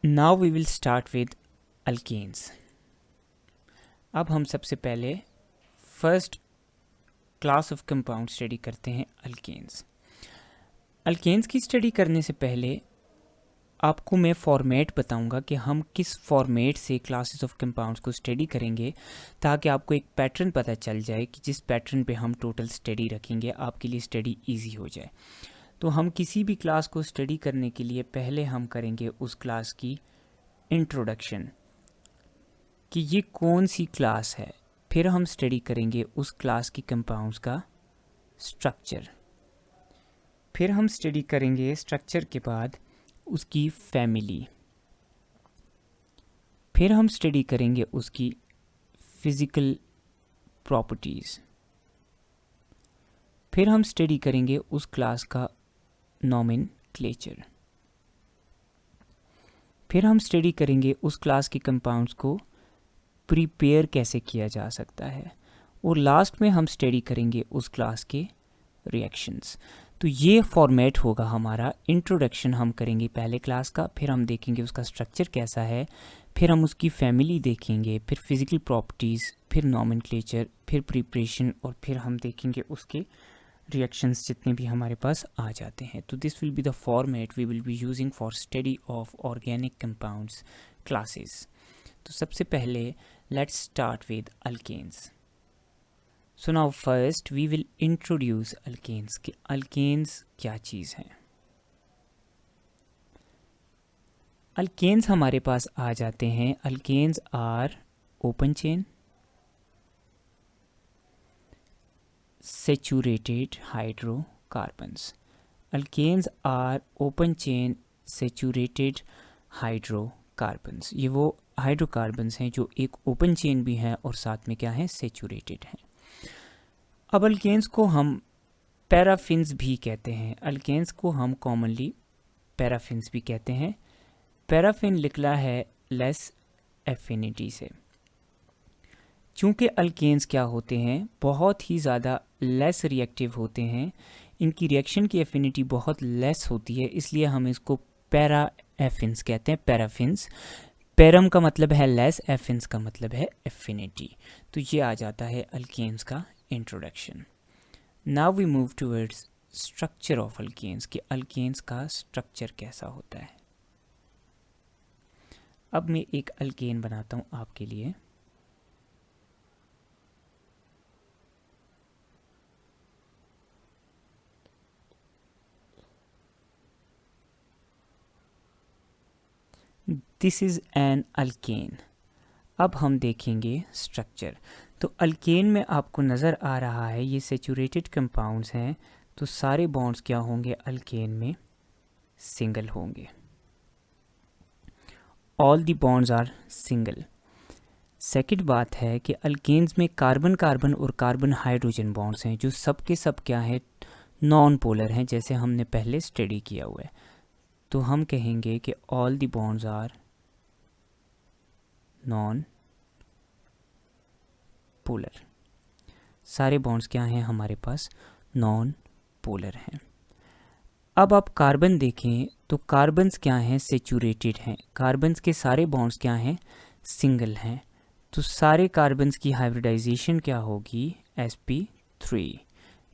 Now we will start with alkanes. अब हम सबसे पहले first class of compound study करते हैं अल्केन्स। अल्केन्स की स्टडी करने से पहले आपको मैं फॉर्मेट बताऊंगा कि हम किस फॉर्मेट से क्लासेस ऑफ कंपाउंड्स को स्टडी करेंगे, ताकि आपको एक पैटर्न पता चल जाए कि जिस पैटर्न पे हम टोटल स्टडी रखेंगे आपके लिए स्टडी इजी हो जाए। तो हम किसी भी क्लास को स्टडी करने के लिए पहले हम करेंगे उस क्लास की इंट्रोडक्शन कि ये कौन सी क्लास है, फिर हम स्टडी करेंगे उस क्लास की कंपाउंड्स का स्ट्रक्चर, फिर हम स्टडी करेंगे स्ट्रक्चर के बाद उसकी फैमिली, फिर हम स्टडी करेंगे उसकी फिजिकल प्रॉपर्टीज़, फिर हम स्टडी करेंगे उस क्लास का नॉमेनक्लेचर, फिर हम स्टडी करेंगे उस क्लास की कंपाउंड्स को प्रिपेयर कैसे किया जा सकता है, और लास्ट में हम स्टडी करेंगे उस क्लास के रिएक्शंस। तो ये फॉर्मेट होगा हमारा। इंट्रोडक्शन हम करेंगे पहले क्लास का, फिर हम देखेंगे उसका स्ट्रक्चर कैसा है, फिर हम उसकी फैमिली देखेंगे, फिर फिजिकल प्रॉपर्टीज़, फिर नॉमेनक्लेचर, फिर प्रिपरेशन, और फिर हम देखेंगे उसके रिएक्शंस जितने भी हमारे पास आ जाते हैं। तो this will be the format we will be using for study of organic compounds classes. तो सबसे पहले let's start with alkanes. So now first we will introduce alkanes कि अल्केन्स क्या चीज़ है। अल्केन्स हमारे पास आ जाते हैं। Alkanes are open chain saturated hydrocarbons. Alkanes are open chain saturated hydrocarbons. ये वो हाइड्रोकार्बन्स हैं जो एक ओपन चेन भी हैं और साथ में क्या है, सैचुरेटेड हैं। अब अल्केन्स को हम पैराफिन्स भी कहते हैं। अल्केन्स को हम कॉमनली पैराफिन्स भी कहते हैं। पैराफिन निकला है लेस एफिनिटी से। चूँकि अल्केन्स क्या होते हैं, बहुत ही ज़्यादा लेस रिएक्टिव होते हैं, इनकी रिएक्शन की एफिनिटी बहुत लेस होती है, इसलिए हम इसको पैरा एफिन्स कहते हैं। पैराफिन्स, पैरम का मतलब है लेस, एफिन्स का मतलब है एफिनिटी। तो ये आ जाता है अल्केन्स का introduction. Now we move towards structure of alkanes कि अल्केन्स का स्ट्रक्चर कैसा होता है। अब मैं एक अल्केन बनाता हूँ आपके लिए। This is an alkane. अब हम देखेंगे स्ट्रक्चर। तो अल्केन में आपको नज़र आ रहा है ये सैचुरेटेड कंपाउंड्स हैं, तो सारे बॉन्ड्स क्या होंगे अल्केन में, सिंगल होंगे। All the bonds are single. Second बात है कि अल्केन्स में कार्बन कार्बन और कार्बन हाइड्रोजन बॉन्ड्स हैं जो सब के सब क्या है, नॉन पोलर हैं, जैसे हमने पहले स्टडी किया हुआ है। तो हम कहेंगे कि all the bonds are non polar. सारे बॉन्ड्स क्या हैं हमारे पास, नॉन पोलर हैं। अब आप कार्बन देखें तो कार्बन्स क्या हैं, सैचुरेटेड हैं। कार्बन्स के सारे बॉन्ड्स क्या हैं, सिंगल हैं। तो सारे कार्बन्स की हाइब्रिडाइजेशन क्या होगी, sp3,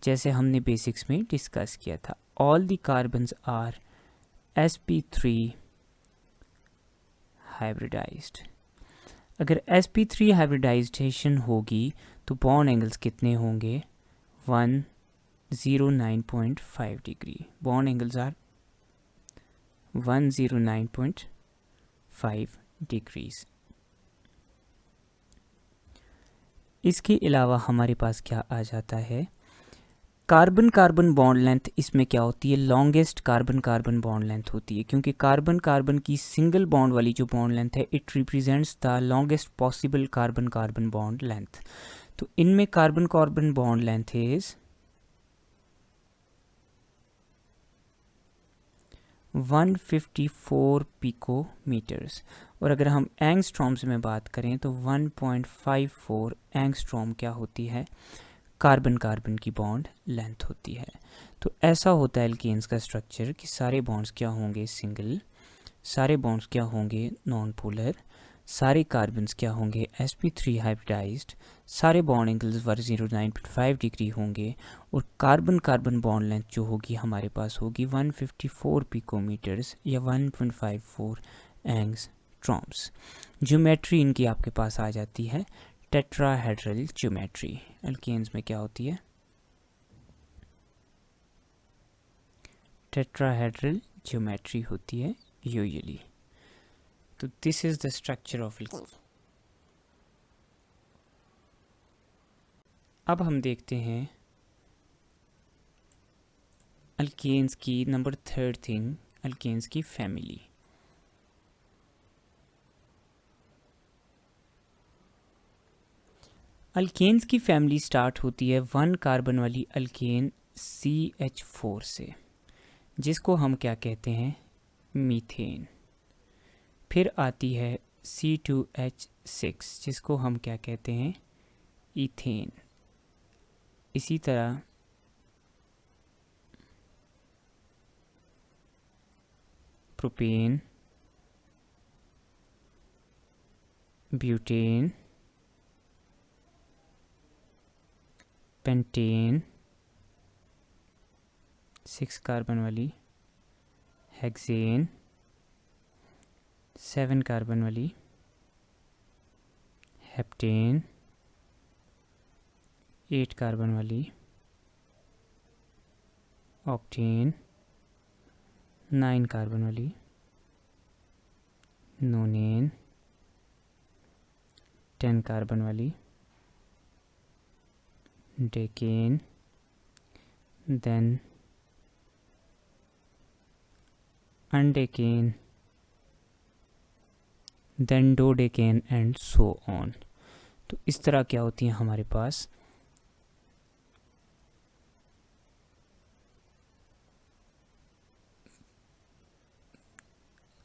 जैसे हमने बेसिक्स में डिस्कस किया था। All the carbons are sp3 hybridised. अगर sp3 हाइब्रिडाइजेशन होगी तो बॉन्ड एंगल्स कितने होंगे, 109.5 degree. Bond angles are 109.5 degrees. इसके अलावा हमारे पास क्या आ जाता है, कार्बन कार्बन बॉन्ड लेंथ इसमें क्या होती है, longest carbon carbon bond length होती है, क्योंकि कार्बन कार्बन की सिंगल बॉन्ड वाली जो बॉन्ड लेंथ है it represents the longest possible carbon carbon bond length. तो इनमें carbon carbon bond length is 154 picometres, और अगर हम एंगस्ट्रॉम्स में बात करें तो 1.54 एंगस्ट्रॉम क्या होती है, कार्बन कार्बन की बॉन्ड लेंथ होती है। तो ऐसा होता है एल्केन्स का स्ट्रक्चर कि सारे बॉन्ड्स क्या होंगे, सिंगल सारे बॉन्ड्स क्या होंगे, नॉन पोलर। सारे कार्बन्स क्या होंगे, sp3 हाइब्रिडाइज्ड। सारे बॉन्ड एंगल्स 109.5 डिग्री होंगे और कार्बन कार्बन बॉन्ड लेंथ जो होगी हमारे पास होगी 154 पिकोमीटर्स या 1.54 एंगस्ट्रॉम्स। ज्योमेट्री इनकी आपके पास आ जाती है टेट्राहेड्रल ज्योमेट्री। अल्केन्स में क्या होती है, टेट्राहेड्रल ज्योमेट्री होती है यूजुअली। तो this is the structure of alkanes. अब हम देखते हैं अल्केन्स की नंबर थर्ड थिंग, अल्केन्स की फैमिली। अल्केन्स की फैमिली स्टार्ट होती है 1 कार्बन वाली अल्केन CH4 से, जिसको हम क्या कहते हैं, मीथेन। फिर आती है C2H6 जिसको हम क्या कहते हैं, इथेन। इसी तरह प्रोपेन, ब्यूटेन, पेंटेन 6 कार्बन वाली, हेक्सेन 7 कार्बन वाली, हेप्टेन 8 कार्बन वाली, ऑक्टेन 9 कार्बन वाली, नोनेन 10 कार्बन वाली, decane, then undecane, then dodecane and so on. तो इस तरह क्या होती है हमारे पास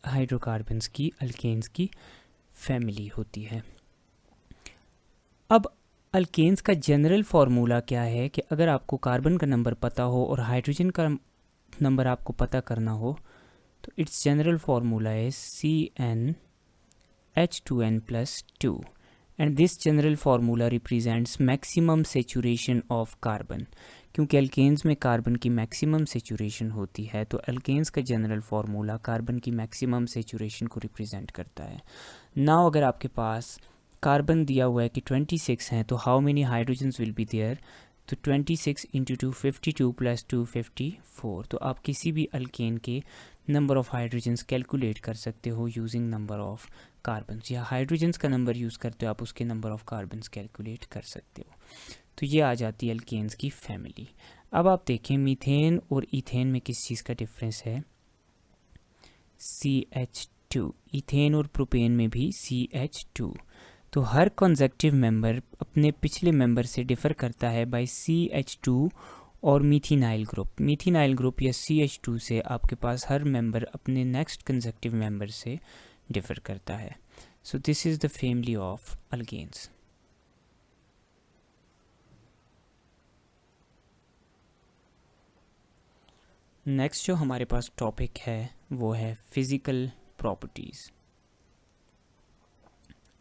हाइड्रोकार्बन्स की, अल्केन्स की फैमिली होती है। अब अल्केन्स का जनरल फार्मूला क्या है कि अगर आपको कार्बन का नंबर पता हो और हाइड्रोजन का नंबर आपको पता करना हो तो इट्स जनरल फार्मूला है CnH2n+2 and this general formula represents maximum saturation of carbon. क्योंकि अल्केन्स में कार्बन की मैक्सिमम सेचुरेशन होती है तो अल्केन्स का जनरल फार्मूला कार्बन की मैक्सिमम सेचुरेशन को रिप्रेजेंट करता है। नाउ अगर आपके पास कार्बन दिया हुआ है कि 26 हैं तो how many hydrogens will be there, तो 26 इंटू 2 52 प्लस 2 54। तो आप किसी भी अल्केन के नंबर ऑफ हाइड्रोजन्स कैलकुलेट कर सकते हो यूजिंग नंबर ऑफ कार्बन्स, या हाइड्रोजन्स का नंबर यूज़ करते हो आप उसके नंबर ऑफ कार्बन्स कैलकुलेट कर सकते हो। तो ये आ जाती है अल्केन्स की फैमिली। अब आप देखें मीथेन और इथेन में किस चीज़ का डिफरेंस है, CH2। इथेन और प्रोपेन में भी CH2। तो हर कंसेक्टिव मेंबर अपने पिछले मेंबर से डिफ़र करता है बाय CH2 और मीथिनाइल ग्रुप। मीथिनाइल ग्रुप या CH2 से आपके पास हर मेंबर अपने नेक्स्ट कंसेक्टिव मेंबर से डिफ़र करता है। So this is the family of alkanes. Next जो हमारे पास टॉपिक है वो है फिज़िकल प्रॉपर्टीज़।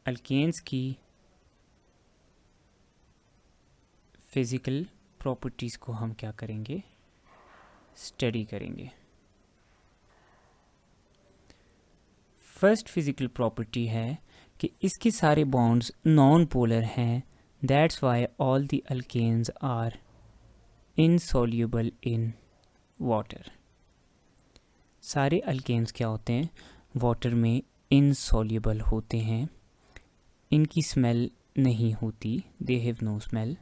अल्केन्स की फिज़िकल प्रॉपर्टीज़ को हम क्या करेंगे, स्टडी करेंगे। फर्स्ट फिज़िकल प्रॉपर्टी है कि इसके सारे बॉन्ड्स नॉन पोलर हैं, that's why all the alkanes are insoluble in water. सारे अल्केन्स क्या होते हैं, वाटर में इनसॉल्यूबल होते हैं, इनकी स्मेल नहीं होती, they have no smell.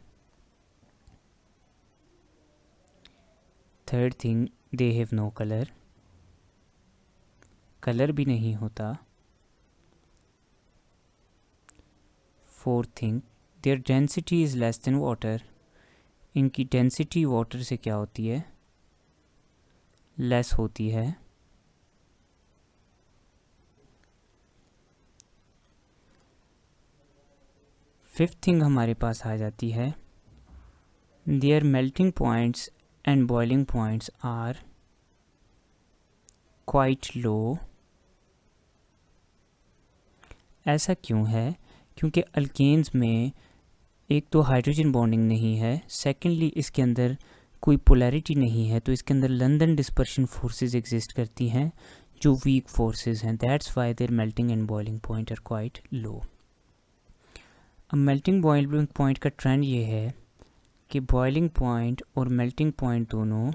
Third thing, they have no colour, colour भी नहीं होता। Fourth thing, their density is less than water, इनकी डेंसिटी वाटर से क्या होती है, लेस होती है। फिफ्थ थिंग हमारे पास आ जाती है, their melting points and boiling points are quite low ऐसा क्यों है? क्योंकि अल्केन्स में एक तो हाइड्रोजन बॉन्डिंग नहीं है, सेकेंडली इसके अंदर कोई पोलैरिटी नहीं है, तो इसके अंदर लंदन डिस्पर्शन फोर्सेस एग्जिस्ट करती हैं जो वीक फोर्सेस हैं। That's why their melting and boiling point are quite low. अब मेल्टिंग बॉइलिंग पॉइंट का ट्रेंड ये है कि बॉइलिंग पॉइंट और मेल्टिंग पॉइंट दोनों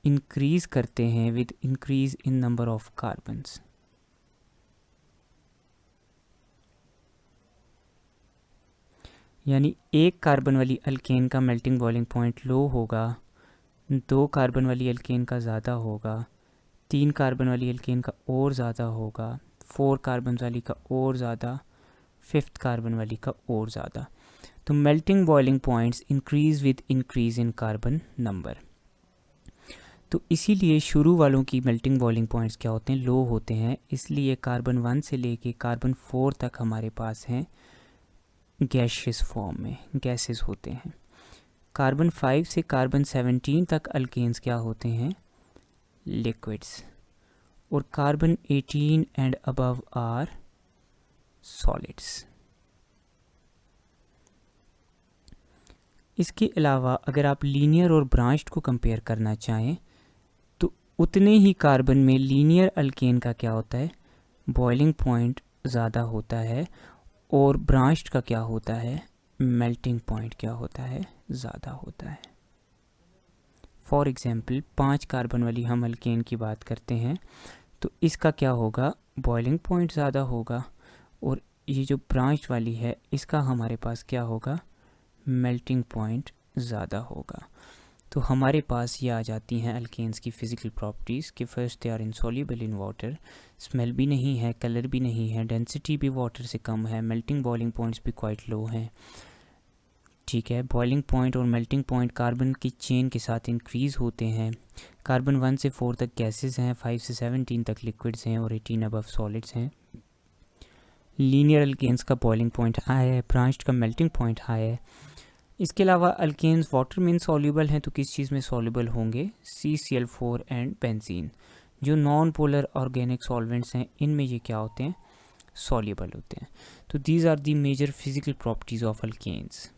इंक्रीज़ करते हैं with increase in number of carbons. यानी एक कार्बन वाली अल्केन का मेल्टिंग बॉइलिंग पॉइंट लो होगा, 2 कार्बन वाली अल्केन का ज़्यादा होगा, 3 कार्बन वाली अल्केन का और ज़्यादा होगा, 4 कार्बन वाली का और ज़्यादा, 5th कार्बन वाली का और ज़्यादा। तो melting boiling points increase with increase in carbon number. तो इसीलिए शुरू वालों की मेल्टिंग बॉइलिंग पॉइंट्स क्या होते हैं? लो होते हैं। इसलिए कार्बन 1 से लेके कार्बन 4 तक हमारे पास हैं गैशियस फॉर्म में, गैसेस होते हैं। कार्बन 5 से कार्बन 17 तक अल्केन्स क्या होते हैं? लिक्विड्स। और carbon 18 and above are solids. इसके अलावा अगर आप लीनियर और ब्रांच्ड को कंपेयर करना चाहें तो उतने ही कार्बन में लीनियर अल्केन का क्या होता है? बॉइलिंग पॉइंट ज़्यादा होता है, और ब्रांच्ड का क्या होता है? मेल्टिंग पॉइंट क्या होता है? ज़्यादा होता है। फॉर एग्जांपल 5 कार्बन वाली हम अल्केन की बात करते हैं तो इसका क्या होगा? बॉइलिंग पॉइंट ज़्यादा होगा, और ये जो ब्रांच वाली है इसका हमारे पास क्या होगा? मेल्टिंग पॉइंट ज़्यादा होगा। तो हमारे पास ये आ जाती हैं अल्केन्स की फ़िज़िकल प्रॉपर्टीज़ कि first they are insoluble in water, smell भी नहीं है, कलर भी नहीं है, डेंसिटी भी वाटर से कम है, मेल्टिंग बॉइलिंग पॉइंट्स भी क्वाइट लो हैं। ठीक है, बॉइलिंग पॉइंट और मेल्टिंग पॉइंट कार्बन की चेन के साथ इंक्रीज़ होते हैं। कार्बन 1 से 4 तक गैसेस हैं, 5 से 17 तक लिक्विड्स हैं, और 18 अबव सॉलिड्स हैं। लीनियर अल्केन्स का बॉइलिंग पॉइंट हाई है, ब्रांच्ड का मेल्टिंग पॉइंट हाई है। इसके अलावा अल्केन्स वाटर में इनसॉल्युबल हैं, तो किस चीज़ में सॉल्युबल होंगे? CCl4 and benzene. जो नॉन पोलर ऑर्गेनिक सॉल्वेंट्स हैं इनमें ये क्या होते हैं? सॉल्युबल होते हैं। तो these are the major physical properties of alkanes.